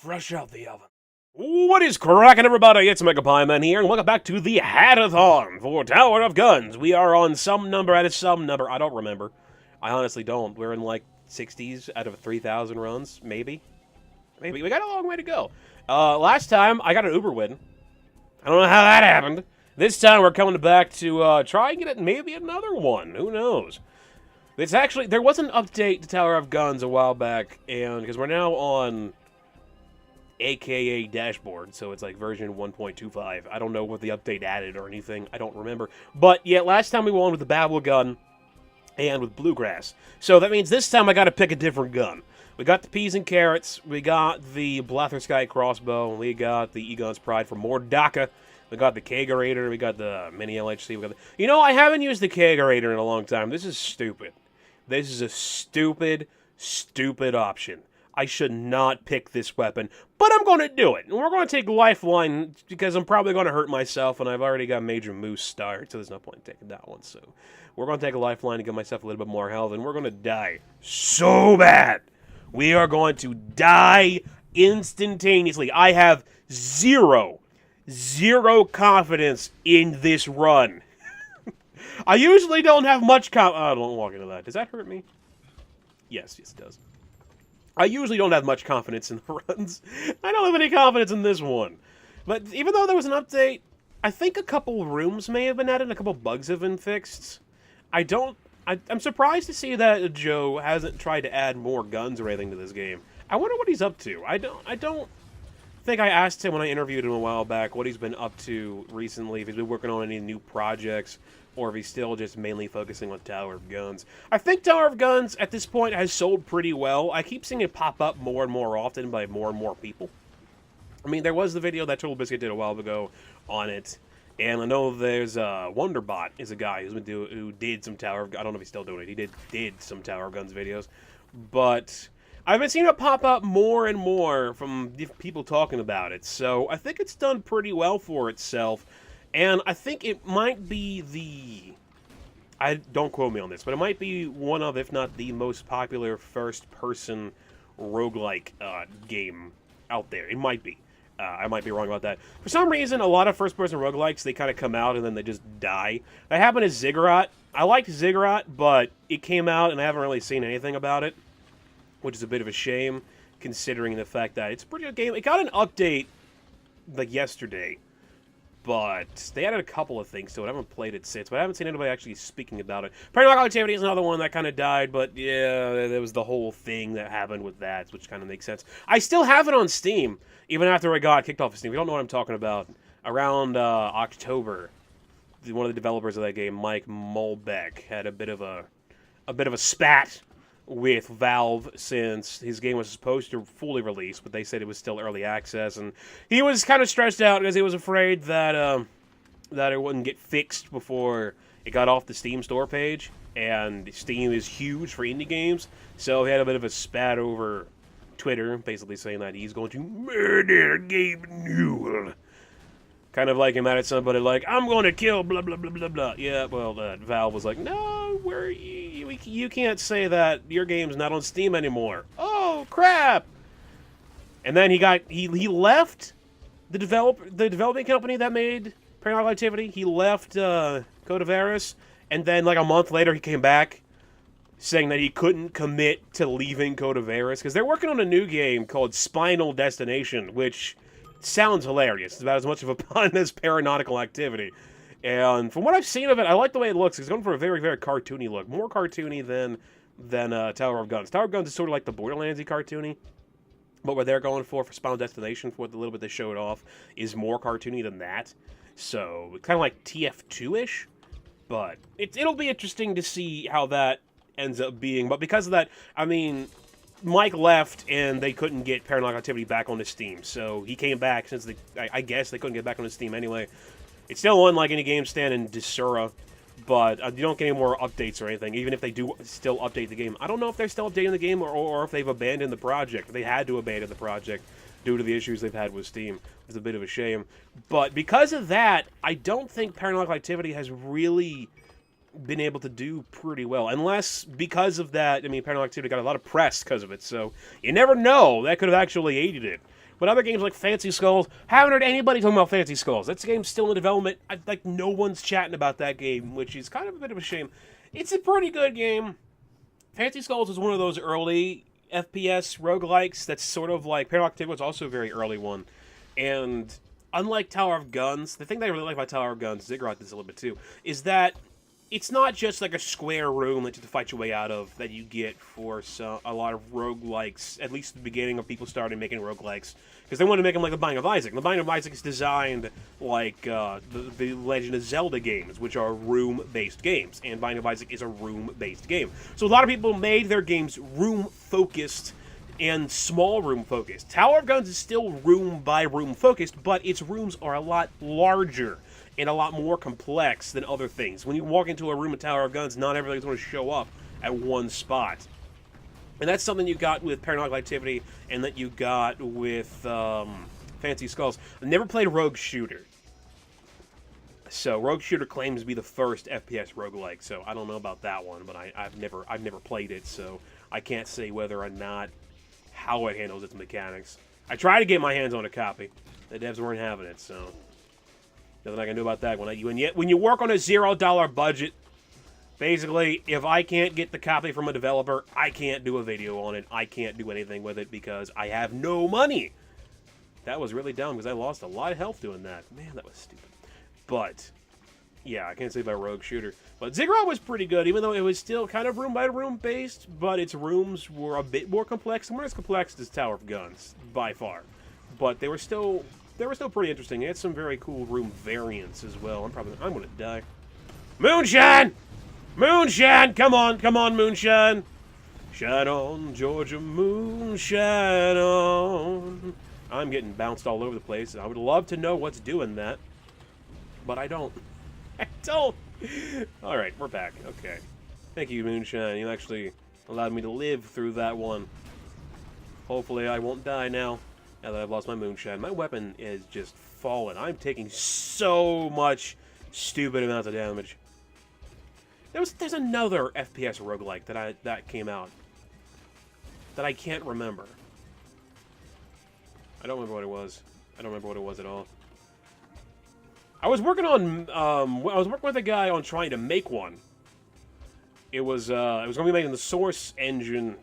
fresh out the oven. What is cracking, everybody? It's Mega Pie Man here, and welcome back to the Hatathon for Tower of Guns. We are on some number out of some number. I don't remember. I honestly don't. We're in like 60s out of 3,000 runs, maybe. Maybe. We got a long way to go. Last time, I got an Uber win. I don't know how that happened. This time, we're coming back to try and get it maybe another one. Who knows? It's actually, there was an update to Tower of Guns a while back, and because we're now on AKA dashboard, so it's like version 1.25. I don't know what the update added or anything. I don't remember. But yeah, last time we won with the Babel gun and with Bluegrass. So that means this time I got to pick a different gun. We got the peas and carrots. We got the Blatherskite crossbow. We got the Egon's Pride for more DACA. We got the Kegerator. We got the Mini LHC. We got the... You know, I haven't used the Kegerator in a long time. This is stupid. This is a stupid, stupid option. I should not pick this weapon, but I'm going to do it. And we're going to take Lifeline because I'm probably going to hurt myself, and I've already got Major Moose start, so there's no point in taking that one. So we're going to take a Lifeline to give myself a little bit more health, and we're going to die so bad. We are going to die instantaneously. I have zero confidence in this run. I usually don't have much oh, don't walk into that. Does that hurt me? Yes, it does. I usually don't have much confidence in the runs. I don't have any confidence in this one. But even though there was an update, I think a couple rooms may have been added, a couple bugs have been fixed. I'm surprised to see that Joe hasn't tried to add more guns or anything to this game. I wonder what he's up to. I don't think I asked him when I interviewed him a while back what he's been up to recently, if he's been working on any new projects, or if he's still just mainly focusing on Tower of Guns. I think Tower of Guns, at this point, has sold pretty well. I keep seeing it pop up more and more often by more and more people. I mean, there was the video that Total Biscuit did a while ago on it, and I know there's Wonderbot is a guy who did some Tower of Guns. I don't know if he's still doing it. He did some Tower of Guns videos. But I've been seeing it pop up more and more from people talking about it. So I think it's done pretty well for itself. And I think it might be don't quote me on this, but it might be one of, if not the most popular first-person roguelike game out there. It might be. I might be wrong about that. For some reason, a lot of first-person roguelikes, they kind of come out and then they just die. That happened to Ziggurat. I liked Ziggurat, but it came out and I haven't really seen anything about it, which is a bit of a shame, considering the fact that it's a pretty good game. It got an update, like, yesterday. But they added a couple of things to it. I haven't played it since, but I haven't seen anybody actually speaking about it. Paranormal Activity is another one that kind of died, but yeah, there was the whole thing that happened with that, which kind of makes sense. I still have it on Steam, even after I got kicked off of Steam. We don't know what I'm talking about. Around October, one of the developers of that game, Mike Molbeck, had a bit of a spat with Valve since his game was supposed to fully release, but they said it was still early access, and he was kind of stressed out because he was afraid that that it wouldn't get fixed before it got off the Steam store page, and Steam is huge for indie games, so he had a bit of a spat over Twitter, basically saying that he's going to murder Gabe Newell. Kind of like him mad at somebody like, I'm going to kill blah, blah, blah, blah, blah. Yeah, well, Valve was like, no, you can't say that. Your game's not on Steam anymore. Oh, crap! And then he left the developing company that made Paranormal Activity. He left Codeverus, and then like a month later he came back saying that he couldn't commit to leaving Codeverus because they're working on a new game called Spinal Destination, which sounds hilarious. It's about as much of a pun as Paranautical Activity. And from what I've seen of it, I like the way it looks. It's going for a very, very cartoony look. More cartoony than Tower of Guns. Tower of Guns is sort of like the Borderlands-y cartoony. But what they're going for Spinal Destination, for what the little bit they showed off, is more cartoony than that. So, kind of like TF2-ish. But it'll be interesting to see how that ends up being. But because of that, I mean, Mike left, and they couldn't get Paranormal Activity back on the Steam. So he came back, since I guess they couldn't get back on the Steam anyway. It's still on, like, any game stand in Desura, but you don't get any more updates or anything, even if they do still update the game. I don't know if they're still updating the game, or if they've abandoned the project. They had to abandon the project due to the issues they've had with Steam. It's a bit of a shame. But because of that, I don't think Paranormal Activity has really been able to do pretty well. Unless, because of that, I mean, Paranormal Activity got a lot of press because of it, so you never know. That could have actually aided it. But other games like Fancy Skulls, haven't heard anybody talking about Fancy Skulls. That game's still in development. Like, no one's chatting about that game, which is kind of a bit of a shame. It's a pretty good game. Fancy Skulls is one of those early FPS roguelikes that's sort of like... Paradox Activity was also a very early one. And unlike Tower of Guns, the thing that I really like about Tower of Guns, Ziggurat did this a little bit too, is that it's not just like a square room that you have to fight your way out of that you get for a lot of roguelikes, at least at the beginning of people starting making roguelikes, because they want to make them like The Binding of Isaac. The Binding of Isaac is designed like the Legend of Zelda games, which are room-based games, and Binding of Isaac is a room-based game. So a lot of people made their games room-focused and small room-focused. Tower of Guns is still room-by-room focused, but its rooms are a lot larger and a lot more complex than other things. When you walk into a room of Tower of Guns, not everything's going to show up at one spot. And that's something you got with Paranormal Activity, and that you got with Fancy Skulls. I never played Rogue Shooter. So Rogue Shooter claims to be the first FPS roguelike, so I don't know about that one, but I've never played it, so I can't say whether or not how it handles its mechanics. I tried to get my hands on a copy. The devs weren't having it, so nothing I can do about that. When you work on a $0 budget, basically, if I can't get the copy from a developer, I can't do a video on it. I can't do anything with it because I have no money. That was really dumb because I lost a lot of health doing that. Man, that was stupid. But yeah, I can't say about Rogue Shooter. But Ziggurat was pretty good, even though it was still kind of room-by-room based, but its rooms were a bit more complex. And we're as complex as Tower of Guns, by far. But they were still pretty interesting. They had some very cool room variants as well. I'm gonna die. Moonshine! Moonshine! Come on, moonshine! Shine on, Georgia, moonshine on. I'm getting bounced all over the place. I would love to know what's doing that, but I don't. I don't. All right, we're back. Okay. Thank you, Moonshine. You actually allowed me to live through that one. Hopefully I won't die now that I've lost my Moonshine. My weapon is just fallen. I'm taking so much stupid amounts of damage. There's another FPS roguelike that came out that I can't remember. I don't remember what it was. I don't remember what it was at all. I was working with a guy on trying to make one. It was going to be made in the Source engine.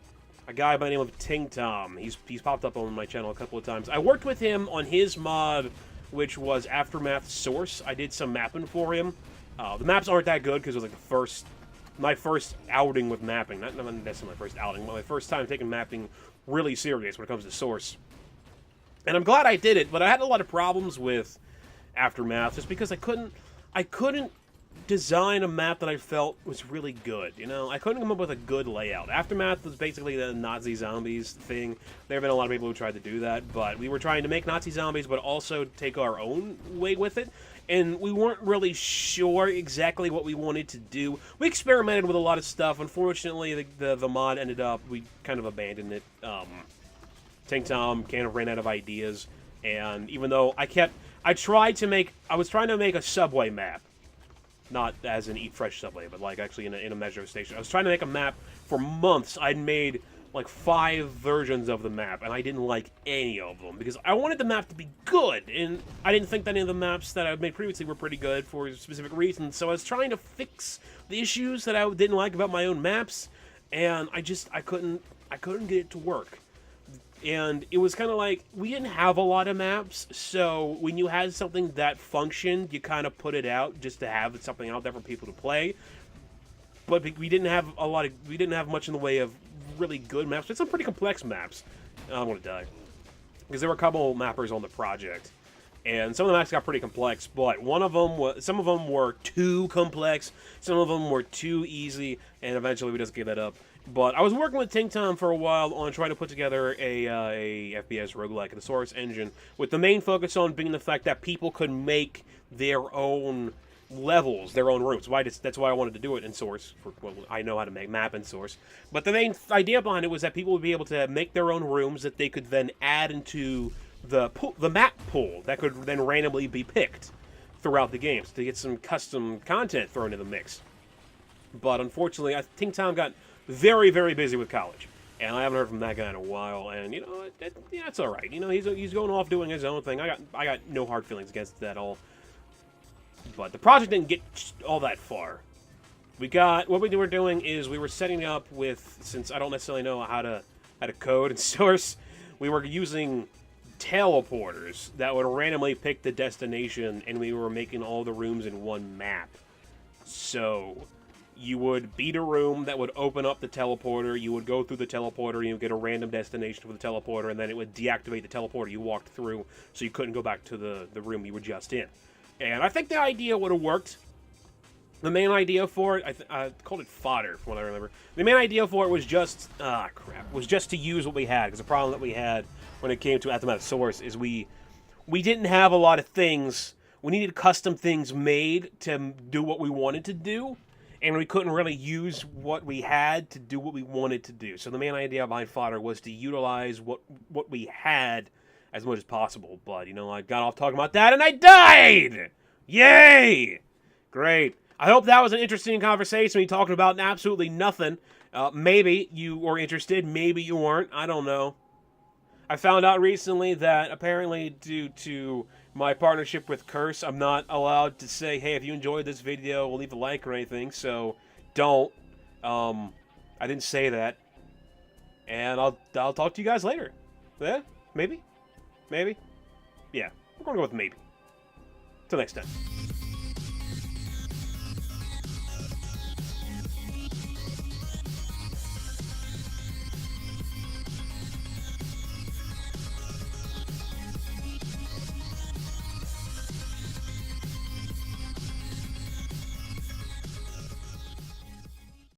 A guy by the name of Ting Tom. He's popped up on my channel a couple of times. I worked with him on his mod, which was Aftermath Source. I did some mapping for him. The maps aren't that good because it was like my first outing with mapping. Not necessarily my first outing, but my first time taking mapping really serious when it comes to Source. And I'm glad I did it, but I had a lot of problems with Aftermath just because I couldn't design a map that I felt was really good, you know? I couldn't come up with a good layout. Aftermath was basically the Nazi zombies thing. There have been a lot of people who tried to do that, but we were trying to make Nazi zombies, but also take our own way with it, and we weren't really sure exactly what we wanted to do. We experimented with a lot of stuff. Unfortunately, the mod ended up, we kind of abandoned it. Tank Tom kind of ran out of ideas, and even though I was trying to make a Subway map. Not as an Eat Fresh Subway, but like actually in a Metro station. I was trying to make a map for months. I'd made like 5 versions of the map, and I didn't like any of them because I wanted the map to be good, and I didn't think that any of the maps that I made previously were pretty good for specific reasons. So I was trying to fix the issues that I didn't like about my own maps, and I couldn't get it to work. And it was kind of like, we didn't have a lot of maps, so when you had something that functioned, you kind of put it out just to have something out there for people to play. But we didn't have much in the way of really good maps. It's some pretty complex maps. I'm gonna die. Because there were a couple mappers on the project. And some of the maps got pretty complex, but some of them were too complex, some of them were too easy, and eventually we just gave that up. But I was working with Ting Tom for a while on trying to put together a FPS roguelike in the Source engine, with the main focus on being the fact that people could make their own levels, their own rooms. That's why I wanted to do it in Source. Well, I know how to make map in Source. But the main idea behind it was that people would be able to make their own rooms that they could then add into the map pool that could then randomly be picked throughout the games to get some custom content thrown in the mix. But unfortunately, Ting Tom got very, very busy with college. And I haven't heard from that guy in a while, and, you know, yeah, it's alright. You know, he's going off doing his own thing. I got no hard feelings against it at all. But the project didn't get all that far. What we were doing is we were setting up with, since I don't necessarily know how to code and source, we were using teleporters that would randomly pick the destination, and we were making all the rooms in one map. So you would beat a room that would open up the teleporter, you would go through the teleporter, and you would get a random destination for the teleporter, and then it would deactivate the teleporter you walked through, so you couldn't go back to the room you were just in. And I think the idea would have worked. The main idea for it, I called it fodder, from what I remember. The main idea for it was just, was just to use what we had, because the problem that we had when it came to Hatathon Source is we didn't have a lot of things. We needed custom things made to do what we wanted to do, and we couldn't really use what we had to do what we wanted to do. So the main idea behind fodder was to utilize what we had as much as possible. But, you know, I got off talking about that, and I died! Yay! Great. I hope that was an interesting conversation. We talked about absolutely nothing. Maybe you were interested, maybe you weren't. I don't know. I found out recently that apparently due to my partnership with Curse, I'm not allowed to say, hey, if you enjoyed this video, we'll leave a like or anything, so don't. I didn't say that. And I'll talk to you guys later. Yeah? Maybe? Maybe? Yeah. We're going to go with maybe. Till next time.